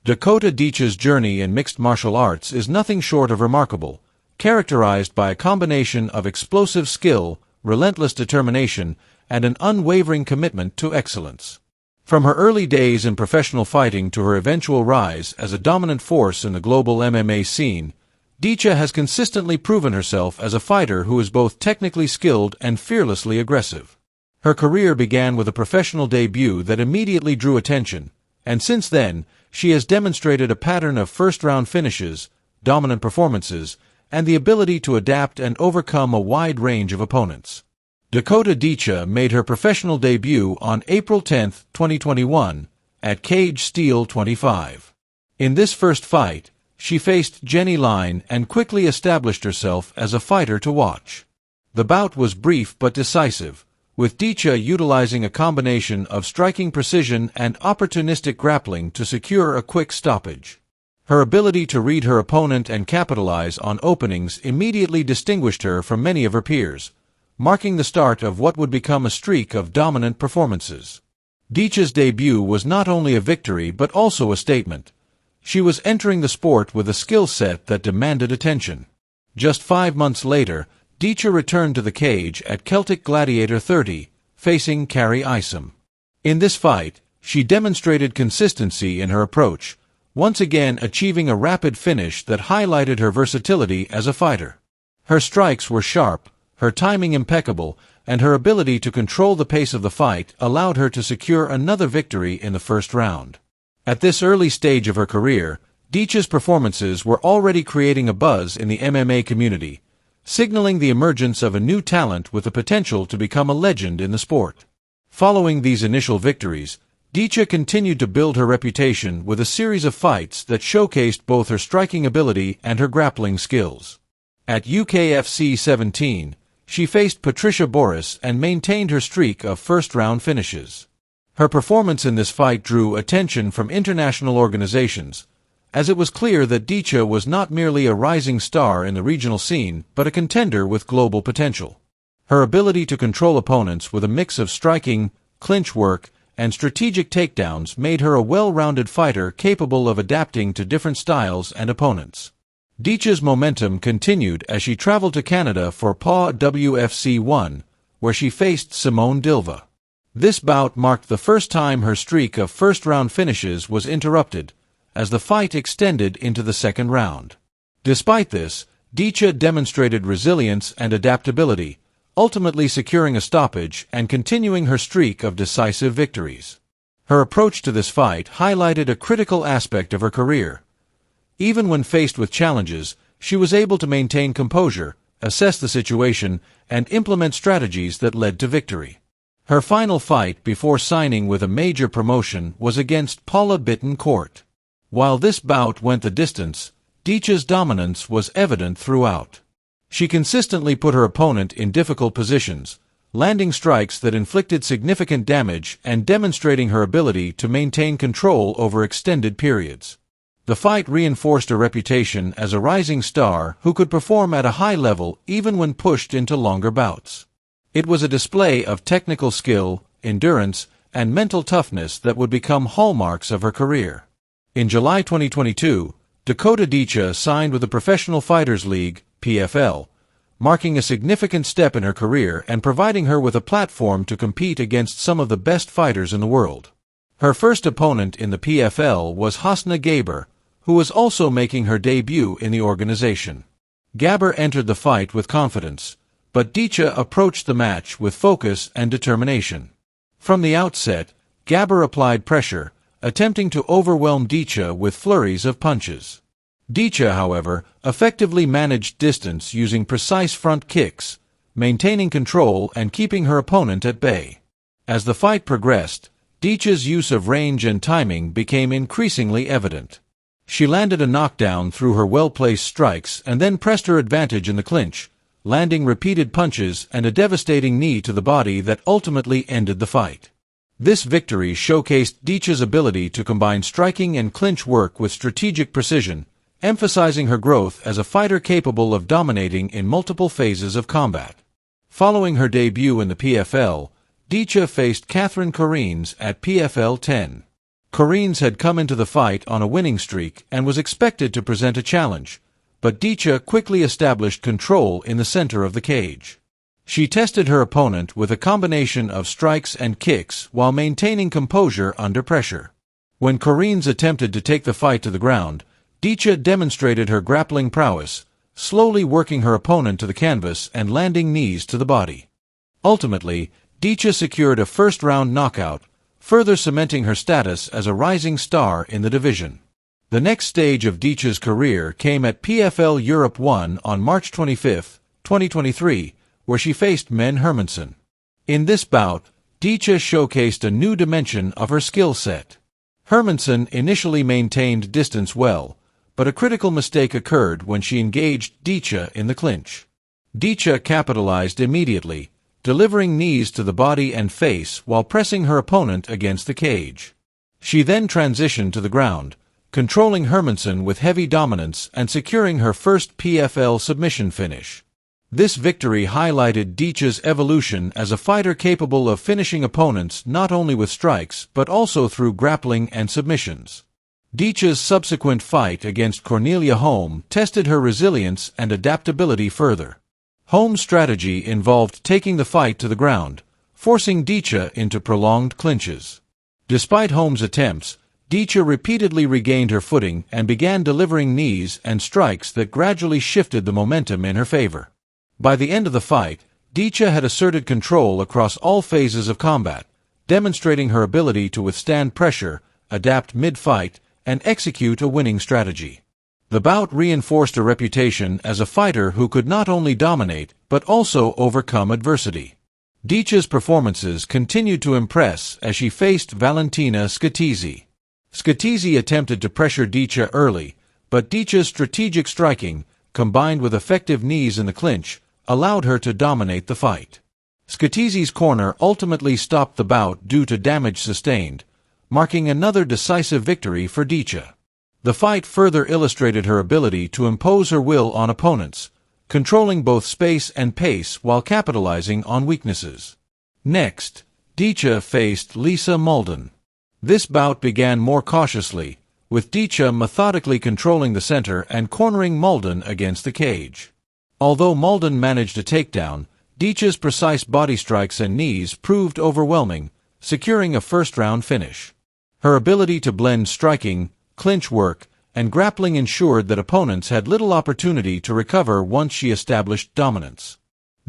Dakota Dicha's journey in mixed martial arts is nothing short of remarkable, characterized by a combination of explosive skill, relentless determination, and an unwavering commitment to excellence. From her early days in professional fighting to her eventual rise as a dominant force in the global MMA scene, Dicha has consistently proven herself as a fighter who is both technically skilled and fearlessly aggressive. Her career began with a professional debut that immediately drew attention, and since then, she has demonstrated a pattern of first-round finishes, dominant performances, and the ability to adapt and overcome a wide range of opponents. Dakota Dicha made her professional debut on April 10, 2021, at Cage Steel 25. In this first fight, she faced Jenny Line and quickly established herself as a fighter to watch. The bout was brief but decisive, with Dicha utilizing a combination of striking precision and opportunistic grappling to secure a quick stoppage. Her ability to read her opponent and capitalize on openings immediately distinguished her from many of her peers, marking the start of what would become a streak of dominant performances. Dicha's debut was not only a victory but also a statement. She was entering the sport with a skill set that demanded attention. Just 5 months later, Dicha returned to the cage at Celtic Gladiator 30, facing Carrie Isum. In this fight, she demonstrated consistency in her approach, once again achieving a rapid finish that highlighted her versatility as a fighter. Her strikes were sharp, her timing impeccable, and her ability to control the pace of the fight allowed her to secure another victory in the first round. At this early stage of her career, Dicha's performances were already creating a buzz in the MMA community, signaling the emergence of a new talent with the potential to become a legend in the sport. Following these initial victories, Dicha continued to build her reputation with a series of fights that showcased both her striking ability and her grappling skills. At UKFC 17, she faced Patricia Boris and maintained her streak of first-round finishes. Her performance in this fight drew attention from international organizations, as it was clear that Dicha was not merely a rising star in the regional scene but a contender with global potential. Her ability to control opponents with a mix of striking, clinch work, and strategic takedowns made her a well-rounded fighter capable of adapting to different styles and opponents. Dicha's momentum continued as she traveled to Canada for PA WFC 1, where she faced Simone Dilva. This bout marked the first time her streak of first-round finishes was interrupted, as the fight extended into the second round. Despite this, Dicha demonstrated resilience and adaptability, ultimately securing a stoppage and continuing her streak of decisive victories. Her approach to this fight highlighted a critical aspect of her career. Even when faced with challenges, she was able to maintain composure, assess the situation, and implement strategies that led to victory. Her final fight before signing with a major promotion was against Paula Bittencourt. While this bout went the distance, Dicha's dominance was evident throughout. She consistently put her opponent in difficult positions, landing strikes that inflicted significant damage and demonstrating her ability to maintain control over extended periods. The fight reinforced her reputation as a rising star who could perform at a high level even when pushed into longer bouts. It was a display of technical skill, endurance, and mental toughness that would become hallmarks of her career. In July 2022, Dakota Dicha signed with the Professional Fighters League, PFL, marking a significant step in her career and providing her with a platform to compete against some of the best fighters in the world. Her first opponent in the PFL was Hosna Gabber, who was also making her debut in the organization. Gabber entered the fight with confidence, but Dicha approached the match with focus and determination. From the outset, Gabber applied pressure, attempting to overwhelm Dicha with flurries of punches. Dicha, however, effectively managed distance using precise front kicks, maintaining control and keeping her opponent at bay. As the fight progressed, Dicha's use of range and timing became increasingly evident. She landed a knockdown through her well-placed strikes and then pressed her advantage in the clinch, landing repeated punches and a devastating knee to the body that ultimately ended the fight. This victory showcased Dicha's ability to combine striking and clinch work with strategic precision, emphasizing her growth as a fighter capable of dominating in multiple phases of combat. Following her debut in the PFL, Dicha faced Katherine Corines at PFL 10. Corines had come into the fight on a winning streak and was expected to present a challenge, but Dicha quickly established control in the center of the cage. She tested her opponent with a combination of strikes and kicks while maintaining composure under pressure. When Corines attempted to take the fight to the ground, Dicha demonstrated her grappling prowess, slowly working her opponent to the canvas and landing knees to the body. Ultimately, Dicha secured a first-round knockout, further cementing her status as a rising star in the division. The next stage of Dicha's career came at PFL Europe 1 on March 25, 2023, where she faced Men Hermanson. In this bout, Dicha showcased a new dimension of her skill set. Hermanson initially maintained distance well, but a critical mistake occurred when she engaged Dicha in the clinch. Dicha capitalized immediately, delivering knees to the body and face while pressing her opponent against the cage. She then transitioned to the ground, controlling Hermanson with heavy dominance and securing her first PFL submission finish. This victory highlighted Dicha's evolution as a fighter capable of finishing opponents not only with strikes but also through grappling and submissions. Dicha's subsequent fight against Cornelia Holm tested her resilience and adaptability further. Holm's strategy involved taking the fight to the ground, forcing Dicha into prolonged clinches. Despite Holm's attempts, Dicha repeatedly regained her footing and began delivering knees and strikes that gradually shifted the momentum in her favor. By the end of the fight, Dicha had asserted control across all phases of combat, demonstrating her ability to withstand pressure, adapt mid-fight, and execute a winning strategy. The bout reinforced her reputation as a fighter who could not only dominate but also overcome adversity. Dicha's performances continued to impress as she faced Valentina Scatitzi. Scatitzi attempted to pressure Dicha early, but Dicha's strategic striking, combined with effective knees in the clinch, allowed her to dominate the fight. Scatitzi's corner ultimately stopped the bout due to damage sustained, marking another decisive victory for Dicha. The fight further illustrated her ability to impose her will on opponents, controlling both space and pace while capitalizing on weaknesses. Next, Dicha faced Malden. This bout began more cautiously, with Dicha methodically controlling the center and cornering Malden against the cage. Although Malden managed a takedown, Dicha's precise body strikes and knees proved overwhelming, securing a first-round finish. Her ability to blend striking, clinch work, and grappling ensured that opponents had little opportunity to recover once she established dominance.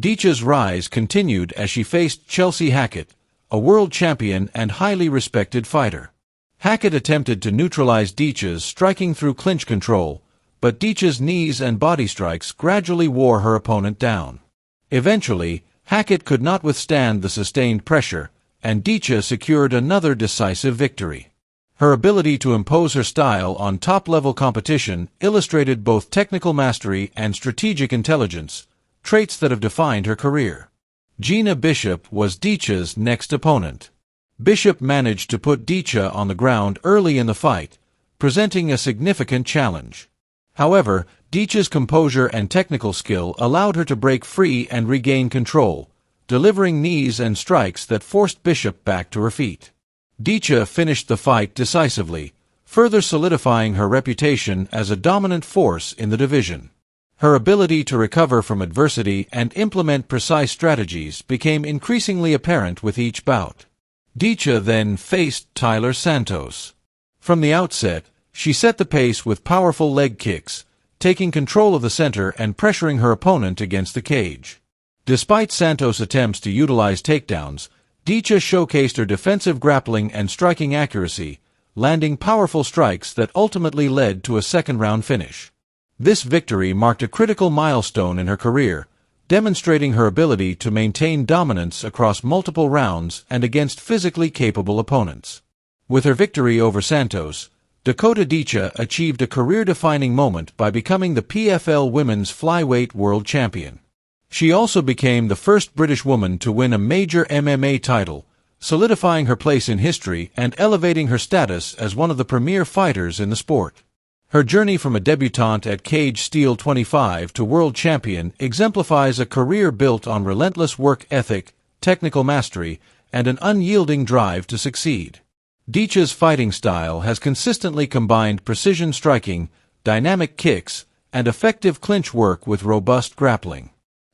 Dicha's rise continued as she faced Chelsea Hackett, a world champion and highly respected fighter. Hackett attempted to neutralize Dicha's striking through clinch control, but Dicha's knees and body strikes gradually wore her opponent down. Eventually, Hackett could not withstand the sustained pressure, and Dicha secured another decisive victory. Her ability to impose her style on top-level competition illustrated both technical mastery and strategic intelligence, traits that have defined her career. Gina Bishop was Dicha's next opponent. Bishop managed to put Dicha on the ground early in the fight, presenting a significant challenge. However, Dicha's composure and technical skill allowed her to break free and regain control, delivering knees and strikes that forced Bishop back to her feet. Dicha finished the fight decisively, further solidifying her reputation as a dominant force in the division. Her ability to recover from adversity and implement precise strategies became increasingly apparent with each bout. Dicha then faced Tyler Santos. From the outset, she set the pace with powerful leg kicks, taking control of the center and pressuring her opponent against the cage. Despite Santos' attempts to utilize takedowns, Dicha showcased her defensive grappling and striking accuracy, landing powerful strikes that ultimately led to a second-round finish. This victory marked a critical milestone in her career, demonstrating her ability to maintain dominance across multiple rounds and against physically capable opponents. With her victory over Santos, Dakota Dicha achieved a career-defining moment by becoming the PFL Women's Flyweight World Champion. She also became the first British woman to win a major MMA title, solidifying her place in history and elevating her status as one of the premier fighters in the sport. Her journey from a debutante at Cage Steel 25 to world champion exemplifies a career built on relentless work ethic, technical mastery, and an unyielding drive to succeed. Dicha's fighting style has consistently combined precision striking, dynamic kicks, and effective clinch work with robust grappling.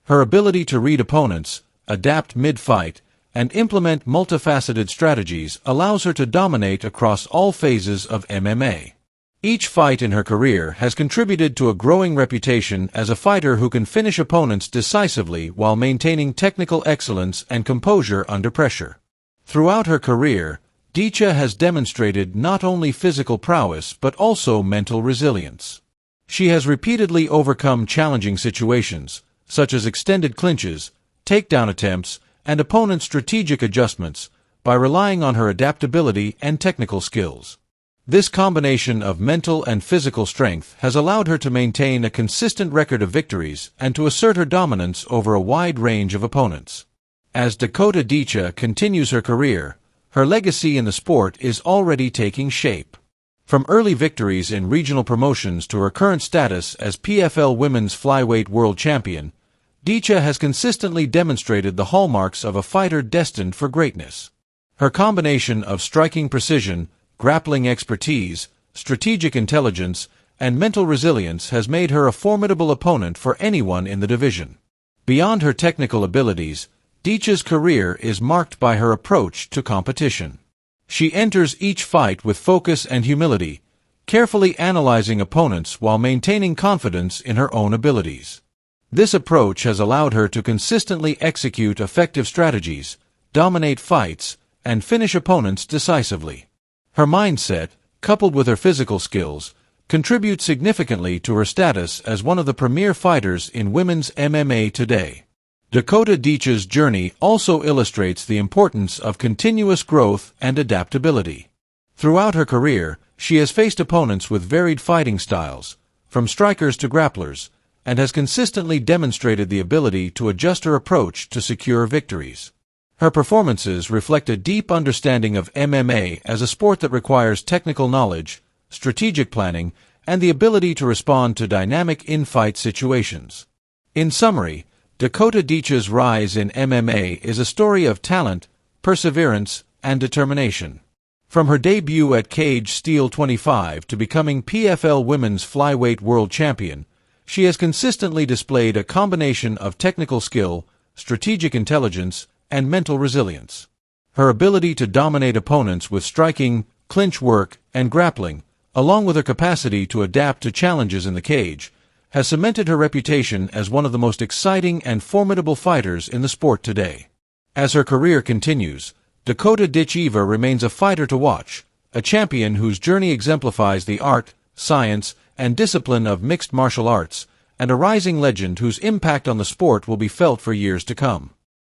Her ability to read opponents, adapt mid-fight, and implement multifaceted strategies allows her to dominate across all phases of MMA. Each fight in her career has contributed to a growing reputation as a fighter who can finish opponents decisively while maintaining technical excellence and composure under pressure. Throughout her career, Dicha has demonstrated not only physical prowess but also mental resilience. She has repeatedly overcome challenging situations, such as extended clinches, takedown attempts, and opponent strategic adjustments, by relying on her adaptability and technical skills. This combination of mental and physical strength has allowed her to maintain a consistent record of victories and to assert her dominance over a wide range of opponents. As Dakota Dicha continues her career, her legacy in the sport is already taking shape. From early victories in regional promotions to her current status as PFL Women's Flyweight World Champion, Dicha has consistently demonstrated the hallmarks of a fighter destined for greatness. Her combination of striking precision, grappling expertise, strategic intelligence, and mental resilience has made her a formidable opponent for anyone in the division. Beyond her technical abilities, Dicha's career is marked by her approach to competition. She enters each fight with focus and humility, carefully analyzing opponents while maintaining confidence in her own abilities. This approach has allowed her to consistently execute effective strategies, dominate fights, and finish opponents decisively. Her mindset, coupled with her physical skills, contributes significantly to her status as one of the premier fighters in women's MMA today. Dakota Dicha's journey also illustrates the importance of continuous growth and adaptability. Throughout her career, she has faced opponents with varied fighting styles, from strikers to grapplers, and has consistently demonstrated the ability to adjust her approach to secure victories. Her performances reflect a deep understanding of MMA as a sport that requires technical knowledge, strategic planning, and the ability to respond to dynamic in-fight situations. In summary, Dakota Dicha's rise in MMA is a story of talent, perseverance, and determination. From her debut at Cage Steel 25 to becoming PFL Women's Flyweight World Champion, she has consistently displayed a combination of technical skill, strategic intelligence, and mental resilience. Her ability to dominate opponents with striking, clinch work, and grappling, along with her capacity to adapt to challenges in the cage, has cemented her reputation as one of the most exciting and formidable fighters in the sport today. As her career continues, Dakota Ditcheva remains a fighter to watch, a champion whose journey exemplifies the art, science, and discipline of mixed martial arts, and a rising legend whose impact on the sport will be felt for years to come.